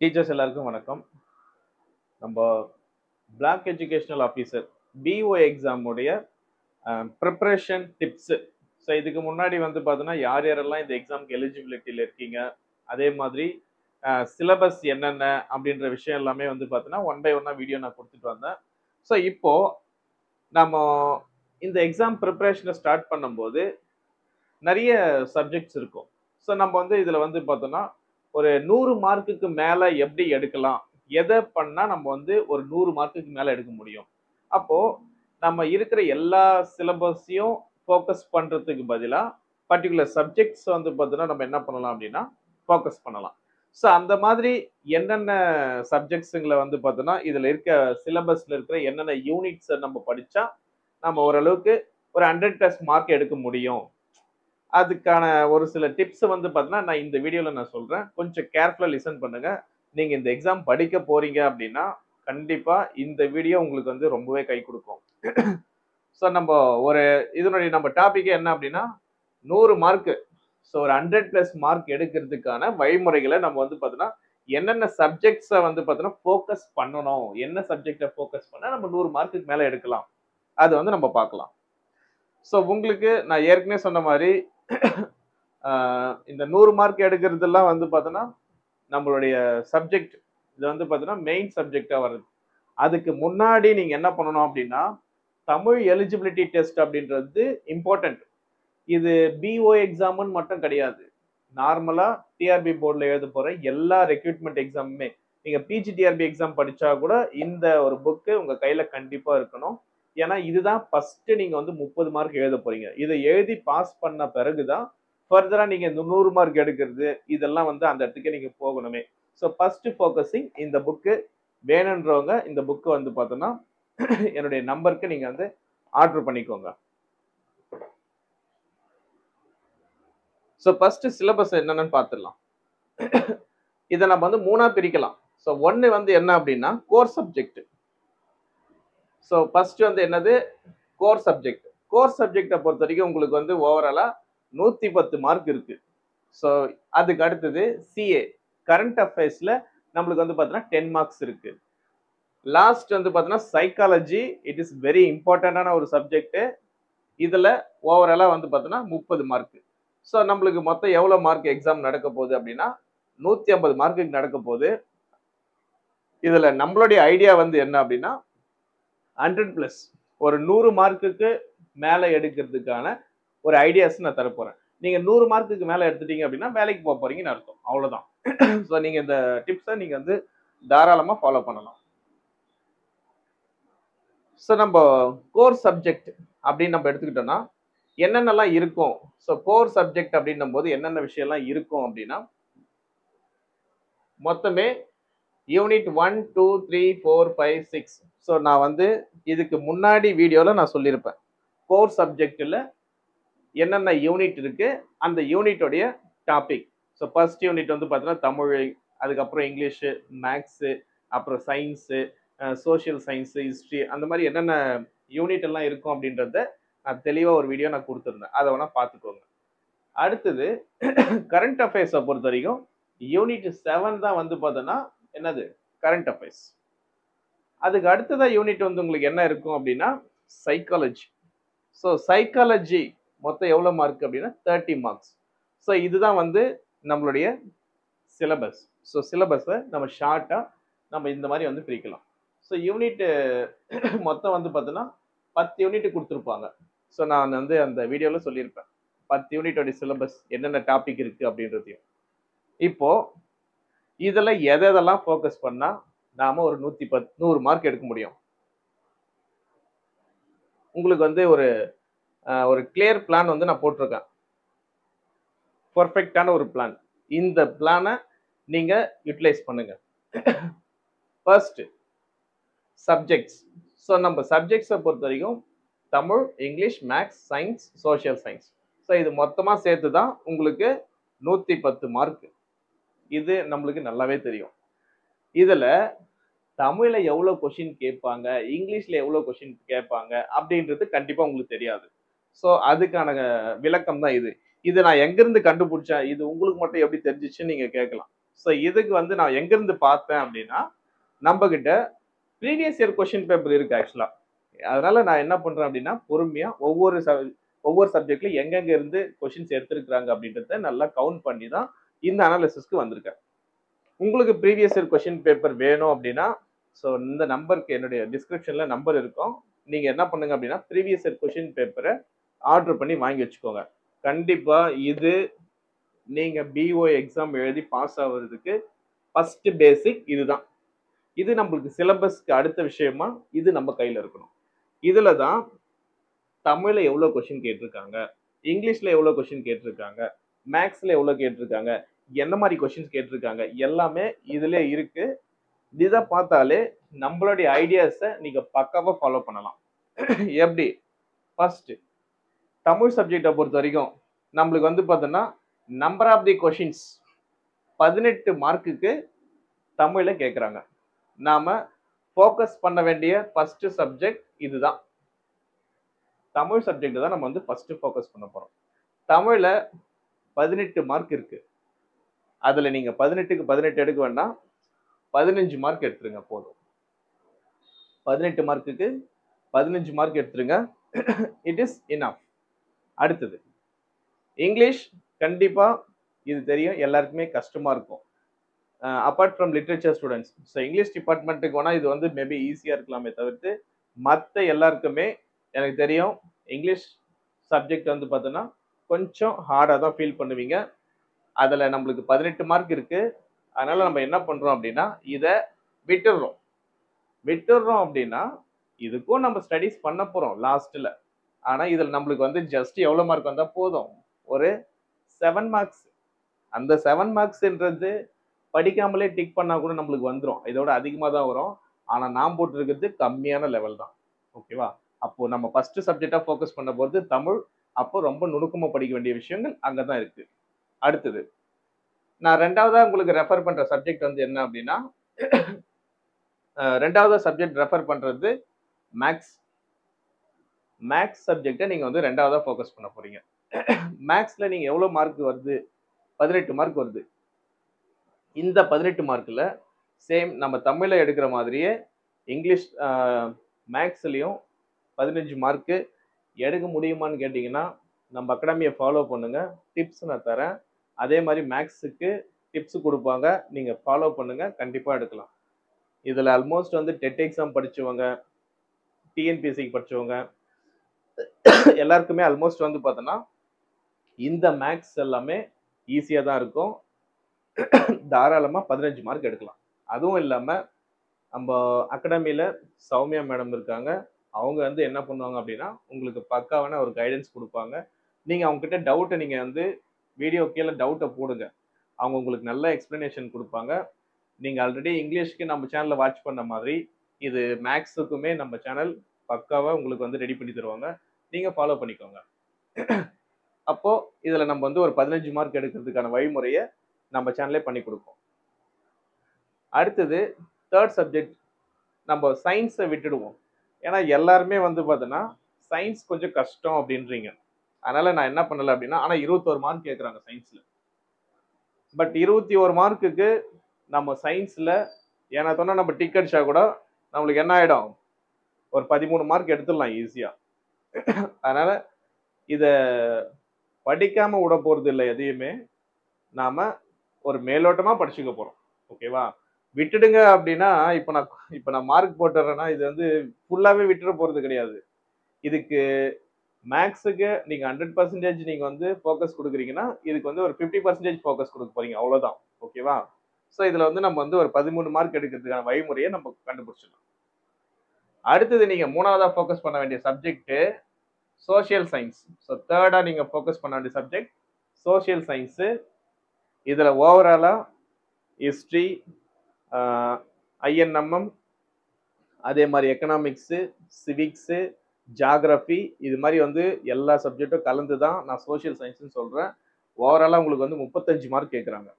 Teachers எல்லாருக்கும் வணக்கம். நம்ம block educational officer BO exam உடைய ப்ரிப்பரேஷன் டிப்ஸ். ஸோ இதுக்கு முன்னாடி வந்து பார்த்தோன்னா யார் யாரெல்லாம் இந்த எக்ஸாம்க்கு எலிஜிபிலிட்டியில் இருக்கீங்க, அதே மாதிரி சிலபஸ் என்னென்ன அப்படின்ற விஷயம் எல்லாமே வந்து பார்த்தோன்னா ஒன் பை ஒன்னாக வீடியோ நான் கொடுத்துட்டு வந்தேன். ஸோ இப்போ நம்ம இந்த எக்ஸாம் ப்ரிப்பரேஷனை ஸ்டார்ட் பண்ணும்போது நிறைய சப்ஜெக்ட்ஸ் இருக்கும். ஸோ நம்ம வந்து இதில் வந்து பார்த்தோன்னா ஒரு 100 மார்க்குக்கு மேலே எப்படி எடுக்கலாம், எதை பண்ணால் நம்ம வந்து ஒரு 100 மார்க்குக்கு மேலே எடுக்க முடியும். அப்போ நம்ம இருக்கிற எல்லா சிலபஸையும் ஃபோக்கஸ் பண்ணுறதுக்கு பதிலாக பர்டிகுலர் சப்ஜெக்ட்ஸ் வந்து பார்த்தோன்னா நம்ம என்ன பண்ணலாம் அப்படின்னா ஃபோக்கஸ் பண்ணலாம். ஸோ அந்த மாதிரி என்னென்ன சப்ஜெக்ட்ஸுங்களை வந்து பார்த்தோன்னா இதில் இருக்க சிலபஸில் இருக்கிற என்னென்ன யூனிட்ஸை நம்ம படித்தா நம்ம ஓரளவுக்கு ஒரு 100+ மார்க் எடுக்க முடியும், அதுக்கான ஒரு சில டிப்ஸ் வந்து பார்த்தீங்கன்னா நான் இந்த வீடியோல நான் சொல்றேன். கொஞ்சம் கேர்ஃபுல்லா லிசன் பண்ணுங்க. நீங்க இந்த எக்ஸாம் படிக்க போறீங்க அப்படின்னா கண்டிப்பா இந்த வீடியோ உங்களுக்கு வந்து ரொம்பவே கை கொடுக்கும். ஸோ நம்ம ஒரு இதனுடைய நம்ம டாபிக் என்ன அப்படின்னா 100 மார்க், ஸோ ஒரு 100+ மார்க் எடுக்கிறதுக்கான வழிமுறைகளை நம்ம வந்து பார்த்தீங்கன்னா என்னென்ன சப்ஜெக்ட்ஸை வந்து பார்த்தீங்கன்னா ஃபோக்கஸ் பண்ணணும், என்ன சப்ஜெக்டை ஃபோக்கஸ் பண்ணா நம்ம 100 மார்க்குக்கு மேல எடுக்கலாம், அது வந்து நம்ம பார்க்கலாம். ஸோ உங்களுக்கு நான் ஏற்கனவே சொன்ன மாதிரி இந்த 100 மார்க் எடுக்கிறதெல்லாம் வந்து பார்த்தோன்னா நம்மளுடைய சப்ஜெக்ட் இது வந்து பார்த்தீங்கன்னா மெயின் சப்ஜெக்டா வருது. அதுக்கு முன்னாடி நீங்க என்ன பண்ணணும் அப்படின்னா தமிழ் எலிஜிபிலிட்டி டெஸ்ட் அப்படின்றது இம்பார்ட்டன்ட். இது பிஓ எக்ஸாம்னு மட்டும் கிடையாது. நார்மலா டிஆர்பி போர்டில் எழுத போற எல்லா ரெக்ரூட்மெண்ட் எக்ஸாமுமே நீங்க பிஜிடிஆர்பி எக்ஸாம் படிச்சா கூட இந்த ஒரு புக்கு உங்க கையில கண்டிப்பா இருக்கணும். ஏன்னா இதுதான் ஃபர்ஸ்ட் நீங்க வந்து 30 மார்க் எழுத போறீங்க. இதை எழுதி பாஸ் பண்ண பிறகுதான் ஃபர்தரா நீங்க இந்த 100 மார்க் எடுக்கிறது இதெல்லாம் வந்து அந்த இடத்துக்கு நீங்க போகணுமே. ஸோ ஃபர்ஸ்ட் ஃபோக்கஸிங் இந்த புக்கு வேணுன்றவங்க இந்த புக்கு வந்து பார்த்தோன்னா என்னுடைய நம்பருக்கு நீங்க வந்து ஆர்டர் பண்ணிக்கோங்க. ஸோ ஃபர்ஸ்ட் சிலபஸ் என்னன்னு பார்த்துடலாம். இதை நம்ம வந்து 3ஆ பிரிக்கலாம். ஸோ ஒன்னு வந்து என்ன அப்படின்னா கோர் சப்ஜெக்ட். ஸோ ஃபர்ஸ்ட் வந்து என்னது கோர் சப்ஜெக்ட். கோர் சப்ஜெக்டை பொறுத்த வரைக்கும் உங்களுக்கு வந்து ஓவராலா 110 மார்க் இருக்கு. ஸோ அதுக்கு அடுத்தது சிஏ கரண்ட் அஃபேர்ஸ்ல நம்மளுக்கு வந்து பார்த்தீங்கன்னா 10 மார்க்ஸ் இருக்கு. லாஸ்ட் வந்து பார்த்தீங்கன்னா சைக்காலஜி, இட் இஸ் வெரி இம்பார்ட்டன்டான ஒரு சப்ஜெக்ட். இதுல ஓவராலா வந்து பார்த்தீங்கன்னா 30 மார்க். ஸோ நம்மளுக்கு மொத்தம் எவ்வளவு மார்க் எக்ஸாம் நடக்க போகுது அப்படின்னா 150 மார்க்குக்கு நடக்க போகுது. இதுல நம்மளுடைய ஐடியா வந்து என்ன அப்படின்னா 100+, ஒரு 100 மார்க்குக்கு மேல எடுக்கிறதுக்கான ஒரு ஐடியாஸ் நான் தர போறேன். நீங்க 100 மார்க்குக்கு மேல எடுத்துட்டீங்க அப்படின்னா வேலைக்கு போக போறீங்கன்னு அர்த்தம். அவ்வளவுதான். ஸோ நீங்க இந்த டிப்ஸை நீங்க வந்து தாராளமா ஃபாலோ பண்ணலாம். ஸோ நம்ம கோர் சப்ஜெக்ட் அப்படின்னு நம்ம எடுத்துக்கிட்டோம்னா என்னென்னலாம் இருக்கும். ஸோ கோர் சப்ஜெக்ட் அப்படின்னும் போது என்னென்ன விஷயம்லாம் இருக்கும் அப்படின்னா மொத்தமே யூனிட் 1, 2, 3, 4, 5, 6. ஸோ நான் வந்து இதுக்கு முன்னாடி வீடியோல நான் சொல்லியிருப்பேன் கோர் சப்ஜெக்ட்ல என்னென்ன யூனிட் இருக்கு, அந்த யூனிட்டோடைய டாபிக். ஸோ ஃபர்ஸ்ட் யூனிட் வந்து பார்த்தீங்கன்னா தமிழ், அதுக்கப்புறம் இங்கிலீஷு, மேக்ஸு, அப்புறம் சயின்ஸு, சோஷியல் சயின்ஸு, ஹிஸ்ட்ரி, அந்த மாதிரி என்னென்ன யூனிட் எல்லாம் இருக்கும் அப்படின்றத நான் தெளிவாக ஒரு வீடியோ நான் கொடுத்துருந்தேன். அதை வேணா பார்த்துக்கோங்க. அடுத்தது கரண்ட் அஃபேர்ஸை பொறுத்த வரைக்கும் யூனிட் 7 தான் வந்து பார்த்தோன்னா என்னது கரண்ட் அஃபேர்ஸ். அதுக்கு அடுத்ததான் யூனிட் வந்து உங்களுக்கு என்ன இருக்கும் அப்படின்னா சைக்காலஜி. ஸோ சைக்காலஜி மொத்தம் எவ்வளோ மார்க் அப்படின்னா 30 மார்க்ஸ். ஸோ இதுதான் வந்து நம்மளுடைய சிலபஸ். ஸோ சிலபஸை நம்ம ஷார்ட்டாக நம்ம இந்த மாதிரி வந்து பிரிக்கலாம். ஸோ யூனிட் மொத்தம் வந்து பார்த்தோன்னா 10 யூனிட் கொடுத்துருப்பாங்க. ஸோ நான் வந்து அந்த வீடியோவில் சொல்லியிருப்பேன் 10 யூனிட்டோட சிலபஸ் என்னென்ன டாபிக் இருக்கு அப்படின்றதையும். இப்போ இதில் எதெல்லாம் ஃபோக்கஸ் பண்ணா நாம ஒரு 100 மார்க் எடுக்க முடியும். உங்களுக்கு வந்து ஒரு கிளியர் பிளான் வந்து நான் போட்டிருக்கேன். பர்ஃபெக்டான ஒரு பிளான். இந்த பிளானை நீங்க யூட்டிலைஸ் பண்ணுங்க. First subjects. ஸோ நம்ம சப்ஜெக்ட்ஸை பொறுத்த வரைக்கும் Tamil, English, maths, science, social science. So இது மொத்தமாக சேர்த்து தான் உங்களுக்கு 110 மார்க். இது நம்மளுக்கு நல்லாவே தெரியும். இதுல தமிழ்ல எவ்வளவு கொஸ்டின் கேட்பாங்க, இங்கிலீஷ்ல எவ்வளவு கொஸ்டின் கேட்பாங்க அப்படின்றது கண்டிப்பா உங்களுக்கு தெரியாது. ஸோ அதுக்கான விளக்கம் தான் இது. இது நான் எங்கிருந்து கண்டுபிடிச்சேன், இது உங்களுக்கு மட்டும் எப்படி தெரிஞ்சிச்சுன்னு நீங்க கேட்கலாம். ஸோ இதுக்கு வந்து நான் எங்கிருந்து பார்த்தேன் அப்படின்னா நம்ம கிட்ட ப்ரீவியஸ் இயர் கொஸ்டின் பேப்பர் இருக்கு ஆக்சுவலா. அதனால நான் என்ன பண்றேன் அப்படின்னா பொறுமையா ஒவ்வொரு சப்ஜெக்ட்லயும் எங்கெங்க இருந்து கொஸ்டின்ஸ் எடுத்திருக்கிறாங்க அப்படின்றத நல்லா கவுண்ட் பண்ணி தான் இந்த அனாலிசிஸ்க்கு வந்திருக்கேன். உங்களுக்கு ப்ரீவியஸ் இயர் கொஸ்டின் பேப்பர் வேணும் அப்படின்னா ஸோ இந்த நம்பருக்கு என்னுடைய டிஸ்கிரிப்ஷன்ல நம்பர் இருக்கும். நீங்க என்ன பண்ணுங்க அப்படின்னா ப்ரீவியஸ் இயர் கொஸ்டின் பேப்பரை ஆர்டர் பண்ணி வாங்கி வச்சுக்கோங்க. கண்டிப்பா இது நீங்க பிஓ எக்ஸாம் எழுதி பாஸ் ஆகுறதுக்கு ஃபர்ஸ்ட் பேசிக் இதுதான். இது நம்மளுக்கு சிலபஸ்க்கு அடுத்த விஷயமா இது நம்ம கையில இருக்கணும். இதுல தான் தமிழ்ல எவ்வளவு கொஸ்டின் கேட்டிருக்காங்க, இங்கிலீஷ்ல எவ்வளவு கொஸ்டின் கேட்டிருக்காங்க, மேக்ஸ்ல எவ்வளவு கேட்டிருக்காங்க, என்ன மாதிரி கொஸ்டின்ஸ் கேட்டிருக்காங்க எல்லாமே இதுல இருக்கு. இதை பார்த்தாலே நம்மளுடைய ஐடியாஸை நீங்க பக்காவா ஃபாலோ பண்ணலாம். எப்படி? ஃபர்ஸ்ட் தமிழ் சப்ஜெக்டை பொறுத்த வரைக்கும் நம்மளுக்கு வந்து பார்த்தோன்னா நம்பர் ஆஃப் தி கொஷின்ஸ் 18 மார்க்குக்கு தமிழ்ல கேட்குறாங்க. நாம ஃபோக்கஸ் பண்ண வேண்டிய ஃபர்ஸ்ட் சப்ஜெக்ட் இதுதான். தமிழ் சப்ஜெக்ட் தான் நம்ம வந்து ஃபர்ஸ்ட் ஃபோக்கஸ் பண்ண போறோம். தமிழ்ல 18 மார்க் இருக்கு. அதுல நீங்க 18க்கு 18 எடுக்க வேண்டாம், 15 மார்க் எடுத்துருங்க போதும். 18 மார்க்குக்கு 15 மார்க் எடுத்துருங்க. It is enough. அடுத்தது இங்கிலீஷ். கண்டிப்பா இது தெரியும் எல்லாருக்குமே கஷ்டமா இருக்கும். Apart from literature students, so English டிபார்ட்மெண்ட்டுக்கு வேணா இது வந்து மேபி ஈஸியா இருக்கலாமே தவிர்த்து மற்ற எல்லாருக்குமே எனக்கு தெரியும் இங்கிலீஷ் சப்ஜெக்ட் வந்து பார்த்தோன்னா கொஞ்சம் ஹார்டாக தான் ஃபீல் பண்ணுவீங்க. அதில் நம்மளுக்கு 18 மார்க் இருக்கு. அதனால நம்ம என்ன பண்றோம் அப்படின்னா இதை விட்டுடுறோம் அப்படின்னா இதுக்கும் நம்ம ஸ்டடிஸ் பண்ண போறோம் லாஸ்ட்ல. ஆனா இதில் நம்மளுக்கு வந்து ஜஸ்ட் எவ்வளோ மார்க் வந்தா போதும்? ஒரு 7 மார்க்ஸ். அந்த 7 மார்க்ஸ்ன்றது படிக்காமலே டிக் பண்ணா கூட நம்மளுக்கு வந்துடும். இதோட அதிகமாக தான் வரும். ஆனா நான் போட்டிருக்கிறது கம்மியான லெவல் தான். ஓகேவா? அப்போ நம்ம ஃபர்ஸ்ட் சப்ஜெக்டா ஃபோக்கஸ் பண்ண போது தமிழ். அப்போ ரொம்ப நுணுக்கமா படிக்க வேண்டிய விஷயங்கள் அங்கதான் இருக்கு. அடுத்தது நான் ரெண்டாவதா உங்களுக்கு ரெஃபர் பண்ற சப்ஜெக்ட் வந்து என்ன அப்படின்னா ரெண்டாவது சப்ஜெக்ட் ரெஃபர் பண்றது மேக்ஸ். மேக்ஸ் சப்ஜெக்டை நீங்க வந்து ரெண்டாவதா ஃபோக்கஸ் பண்ண போறீங்க. மேக்ஸ்ல நீங்க எவ்வளவு மார்க் வருது? 18 மார்க் வருது. இந்த 18 மார்க்ல சேம் நம்ம தமிழ்ல எடுக்கிற மாதிரியே இங்கிலீஷ் மேக்ஸ்லயும் 15 மார்க்கு எடுக்க முடியுமான்னு கேட்டீங்கன்னா நம்ம அகாடமியை ஃபாலோ பண்ணுங்க. டிப்ஸ் நான் தரேன். அதே மாதிரி மேக்ஸுக்கு டிப்ஸ் கொடுப்பாங்க. நீங்க ஃபாலோ பண்ணுங்க, கண்டிப்பா எடுக்கலாம். இதுல ஆல்மோஸ்ட் வந்து டெட் எக்ஸாம் படிச்சவங்க, டிஎன்பிஎஸ்சிக்கு படிச்சவங்க எல்லாருக்குமே ஆல்மோஸ்ட் வந்து பார்த்தோன்னா இந்த மேக்ஸ் எல்லாமே ஈஸியா தான் இருக்கும். தாராளமா 15 மார்க் எடுக்கலாம். அதுவும் இல்லாம நம்ம அகாடமியில சௌமியா மேடம் இருக்காங்க. அவங்க வந்து என்ன பண்ணுவாங்க அப்படின்னா உங்களுக்கு பக்காவான ஒரு கைடன்ஸ் கொடுப்பாங்க. நீங்க அவங்க கிட்ட டவுட்டை நீங்க வந்து வீடியோ கீழே டவுட்டை போடுங்க. அவங்க உங்களுக்கு நல்ல எக்ஸ்பிளனேஷன் கொடுப்பாங்க. நீங்க ஆல்ரெடி இங்கிலீஷ்க்கு நம்ம சேனல்ல வாட்ச் பண்ண மாதிரி இது மேக்ஸுக்குமே நம்ம சேனல் பக்காவா உங்களுக்கு வந்து ரெடி பண்ணி தருவாங்க. நீங்க ஃபாலோ பண்ணிக்கோங்க. அப்போ இதுல நம்ம வந்து ஒரு 15 மார்க் எடுக்கிறதுக்கான வழிமுறையை நம்ம சேனல்லே பண்ணி கொடுப்போம். அடுத்தது தேர்ட் சப்ஜெக்ட் நம்ம சயின்ஸை விட்டுடுவோம். ஏன்னா எல்லாருமே வந்து பார்த்தோன்னா சயின்ஸ் கொஞ்சம் கஷ்டம் அப்படின்றீங்க. அதனால நான் என்ன பண்ணல அப்படின்னா ஆனா 21 மார்க் கேட்குறாங்க சயின்ஸ்ல. பட் 21 மார்க்குக்கு நம்ம சயின்ஸ்ல ஏன்னா சொன்னா நம்ம டிக் அடிச்சா கூட நம்மளுக்கு என்ன ஆயிடும்? ஒரு 13 மார்க் எடுத்துடலாம் ஈஸியா. அதனால இத படிக்காம விட போறது இல்லை. எதையுமே நாம ஒரு மேலோட்டமா படிச்சுக்க போறோம். ஓகேவா? விட்டுடுங்க அப்படின்னா இப்ப நான் மார்க் போட்டுறேன்னா இது வந்து ஃபுல்லாவே விட்டுற போறது கிடையாது. இதுக்கு மேக்ஸுக்கு நீங்க 100% நீங்க வந்து ஃபோக்கஸ் கொடுக்குறீங்கன்னா இதுக்கு வந்து ஒரு 50% ஃபோக்கஸ் கொடுக்க போறீங்க. அவ்வளவுதான். ஓகேவா? ஸோ இதுல வந்து நம்ம வந்து ஒரு 13 மார்க் எடுக்கிறதுக்கான வழிமுறையை நம்ம கண்டுபிடிச்சிடலாம். அடுத்தது நீங்க மூணாவதா ஃபோக்கஸ் பண்ண வேண்டிய சப்ஜெக்ட் சோசியல் சயின்ஸ். ஸோ தேர்டா நீங்க ஃபோக்கஸ் பண்ண வேண்டிய சப்ஜெக்ட் சோசியல் சயின்ஸ். இதுல ஓவராலா ஹிஸ்டரி, ஐஎன்எம்எம், அதே மாதிரி எக்கனாமிக்ஸு, சிவிக்ஸு, ஜியாகிரபி இது மாதிரி வந்து எல்லா சப்ஜெக்டும் கலந்து தான் நான் சோசியல் சயின்ஸ்னு சொல்றேன். ஓவராலா உங்களுக்கு வந்து 35 மார்க் கேட்குறாங்க.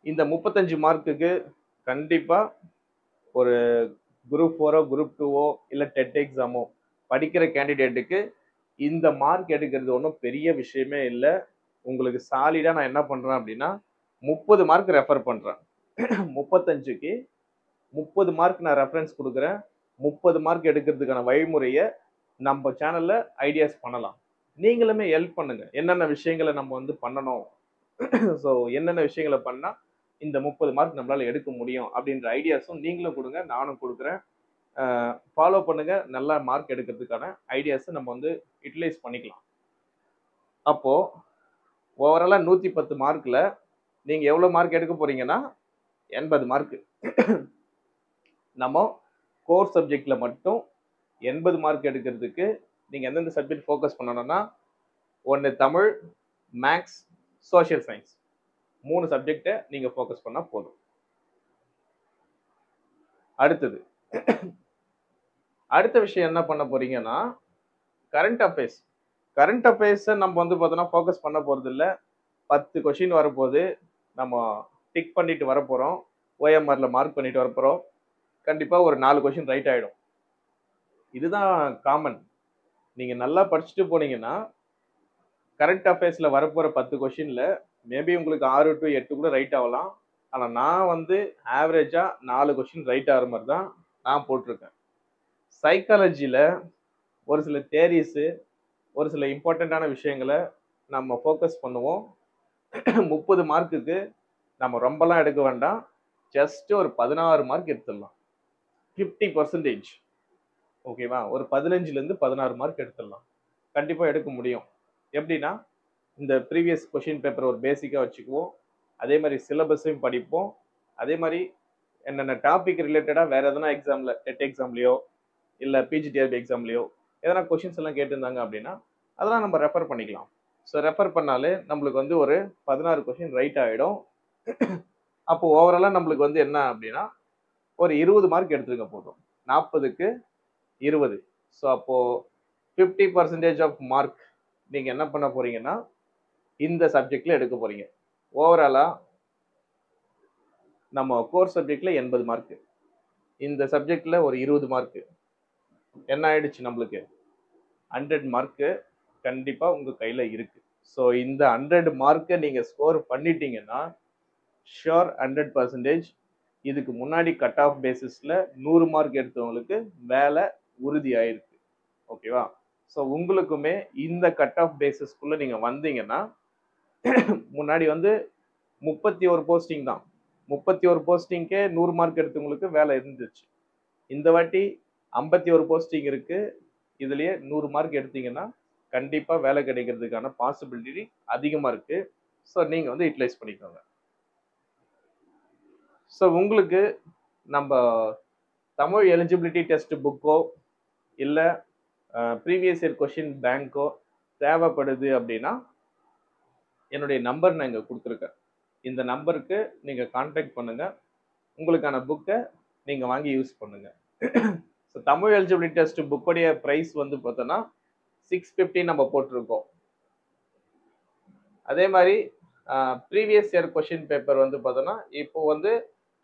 இந்த 35 மார்க்குக்கு கண்டிப்பா ஒரு குரூப் 4ஓ குரூப் 2ஓ இல்லை டெட் எக்ஸாமோ படிக்கிற கேண்டிடேட்டுக்கு இந்த மார்க் எடுக்கிறது ஒன்றும் பெரிய விஷயமே இல்லை. உங்களுக்கு சாலிடா நான் என்ன பண்றேன் அப்படின்னா 30 மார்க் ரெஃபர் பண்றேன். 35க்கு 30 மார்க் நான் ரெஃபரன்ஸ் கொடுக்குறேன். 30 மார்க் எடுக்கிறதுக்கான வழிமுறையை நம்ம சேனல்ல ஐடியாஸ் பண்ணலாம். நீங்களுமே ஹெல்ப் பண்ணுங்க. என்னென்ன விஷயங்களை நம்ம வந்து பண்ணணும், ஸோ என்னென்ன விஷயங்களை பண்ணா இந்த 30 மார்க் நம்மளால எடுக்க முடியும் அப்படின்ற ஐடியாஸும் நீங்களும் கொடுங்க, நானும் கொடுக்குறேன். ஃபாலோ பண்ணுங்க. நல்லா மார்க் எடுக்கிறதுக்கான ஐடியாஸை நம்ம வந்து யூட்டிலைஸ் பண்ணிக்கலாம். அப்போ ஓவராலா 110 மார்க்ல நீங்க எவ்வளவு மார்க் எடுக்க போறீங்கன்னா 80 மார்க். நம்ம கோர் சப்ஜெக்ட்ல மட்டும் 80 மார்க் எடுக்கிறதுக்கு நீங்க எந்தெந்த சப்ஜெக்ட் ஃபோக்கஸ் பண்ணணும்னா, ஒன்று தமிழ், மேக்ஸ், சோஷியல் சயின்ஸ் 3 சப்ஜெக்டை நீங்க ஃபோக்கஸ் பண்ணா போதும். அடுத்தது அடுத்த விஷயம் என்ன பண்ண போறீங்கன்னா, கரண்ட் அஃபேர்ஸ். கரண்ட் அஃபேர்ஸை நம்ம வந்து பார்த்தோன்னா ஃபோக்கஸ் பண்ண போறது இல்லை. 10 கொஸ்டின் வரப்போகுது, நம்ம டிக் பண்ணிட்டு வரப்போறோம், ஓஎம்ஆர்ல மார்க் பண்ணிட்டு வரப்போறோம். கண்டிப்பா ஒரு 4 கொஸ்டின் ரைட் ஆயிடும். இதுதான் காமன். நீங்க நல்லா படிச்சுட்டு போனீங்கன்னா கரண்ட் அஃபேர்ஸ்ல வரப்போற 10 கொஸ்டின்ல மேபி உங்களுக்கு 6 to 8 கூட ரைட் ஆகலாம். ஆனா நான் வந்து ஆவரேஜா 4 கொஸ்டின் ரைட் ஆகிற மாதிரி தான் நான் போட்டிருக்கேன். சைக்காலஜில ஒரு சில தேரிஸ், ஒரு சில இம்பார்ட்டண்டான விஷயங்களை நம்ம ஃபோக்கஸ் பண்ணுவோம். 30 மார்க்குக்கு நம்ம ரொம்பலாம் எடுக்க வேண்டாம். ஜஸ்ட் ஒரு 16 மார்க் எடுத்துடலாம். 50%. ஓகேவா? ஒரு 15லேருந்து 16 மார்க் எடுத்துடலாம். கண்டிப்பா எடுக்க முடியும். எப்படின்னா, இந்த ப்ரீவியஸ் கொஸ்டின் பேப்பர் ஒரு பேசிக்கா வச்சுக்குவோம். அதே மாதிரி சிலபஸையும் படிப்போம். அதே மாதிரி என்னென்ன டாபிக் ரிலேட்டடா வேற எதனா எக்ஸாம்ல, டெட் எக்ஸாம்லயோ இல்ல பிஜிடிஆர்பி எக்ஸாம்லயோ எதனா கொஸ்டின்ஸ் எல்லாம் கேட்டிருந்தாங்க அப்படின்னா அதெல்லாம் நம்ம ரெஃபர் பண்ணிக்கலாம். ஸோ ரெஃபர் பண்ணாலே நம்மளுக்கு வந்து ஒரு 16 கொஸ்டின் ரைட் ஆகிடும். அப்போ ஓவராலாக நம்மளுக்கு வந்து என்ன அப்படின்னா ஒரு 20 மார்க் எடுத்துருக்க போதும். 40க்கு 20. ஸோ அப்போ 50% ஆஃப் மார்க் நீங்க என்ன பண்ண போறீங்கன்னா இந்த சப்ஜெக்ட்ல எடுக்க போறீங்க. ஓவராலா நம்ம கோர் சப்ஜெக்ட்ல 80 மார்க், இந்த சப்ஜெக்ட்ல ஒரு 20 மார்க், என்ன ஆயிடுச்சு நம்மளுக்கு 100 மார்க் கண்டிப்பா உங்க கையில இருக்கு. ஸோ இந்த 100 மார்க்கை நீங்க ஸ்கோர் பண்ணிட்டீங்கன்னா ஷுர் 100% இதுக்கு முன்னாடி கட் ஆஃப் பேசிஸ்ல 100 மார்க் எடுத்தவங்களுக்கு வேலை உறுதி ஆயிருக்கு. ஓகேவா? ஸோ உங்களுக்குமே இந்த கட் ஆஃப் பேசிஸ்க்குள்ள நீங்க வந்தீங்கன்னா முன்னாடி வந்து 31 போஸ்டிங் தான். 31 போஸ்டிங்க்கே 100 மார்க் எடுத்தவங்களுக்கு வேலை இருந்துச்சு. இந்த வாட்டி 51 போஸ்டிங் இருக்கு. இதுலயே 100 மார்க் எடுத்தீங்கன்னா கண்டிப்பா வேலை கிடைக்கிறதுக்கான பாசிபிலிட்டி அதிகமா இருக்கு. ஸோ நீங்க வந்து யூட்டிலைஸ் பண்ணிக்கோங்க. ஸோ உங்களுக்கு நம்ம தமிழ் எலிஜிபிலிட்டி டெஸ்ட் புக்கோ இல்லை ப்ரீவியஸ் இயர் கொஷின் பேங்கோ தேவைப்படுது அப்படின்னா என்னுடைய நம்பர் நான் இங்கே கொடுத்துருக்கேன். இந்த நம்பருக்கு நீங்கள் கான்டாக்ட் பண்ணுங்க. உங்களுக்கான புக்கை நீங்கள் வாங்கி யூஸ் பண்ணுங்க. ஸோ தமிழ் எலிஜிபிலிட்டி டெஸ்ட் புக்கோடைய ப்ரைஸ் வந்து பார்த்தோன்னா 650 நம்ம போட்டிருக்கோம். அதே மாதிரி ப்ரீவியஸ் இயர் கொஷின் பேப்பர் வந்து பார்த்தோன்னா இப்போ வந்து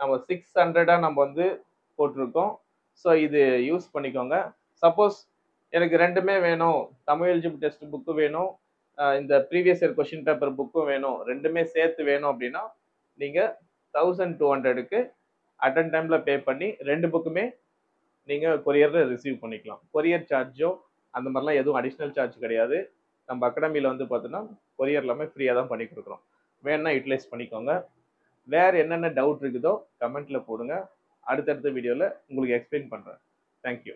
நம்ம 600 நம்ம வந்து போட்டிருக்கோம். ஸோ இது யூஸ் பண்ணிக்கோங்க. சப்போஸ் எனக்கு ரெண்டுமே வேணும், தமிழ் எலிஜிபிலிட்டி டெஸ்ட் புக்கு வேணும், இந்த ப்ரீவியஸ் இயர் கொஷின் பேப்பர் புக்கும் வேணும், ரெண்டுமே சேர்த்து வேணும் அப்படின்னா நீங்கள் 1200க்கு அட்டன் டைம்ல பே பண்ணி 2 புக்குமே நீங்கள் கொரியரில் ரிசீவ் பண்ணிக்கலாம். கொரியர் சார்ஜோ அந்த மாதிரிலாம் எதுவும் அடிஷ்னல் சார்ஜ் கிடையாது. நம்ம அகாடமியில் வந்து பார்த்தோன்னா கொரியர் எல்லாமே ஃப்ரீயாக தான் பண்ணி கொடுக்குறோம். வேணும்னா யூட்டிலைஸ் பண்ணிக்கோங்க. வேறு என்னென்ன டவுட் இருக்குதோ கமெண்ட்டில் போடுங்க. அடுத்தடுத்த வீடியோவில் உங்களுக்கு எக்ஸ்பிளைன் பண்ணுறேன். தேங்க்யூ.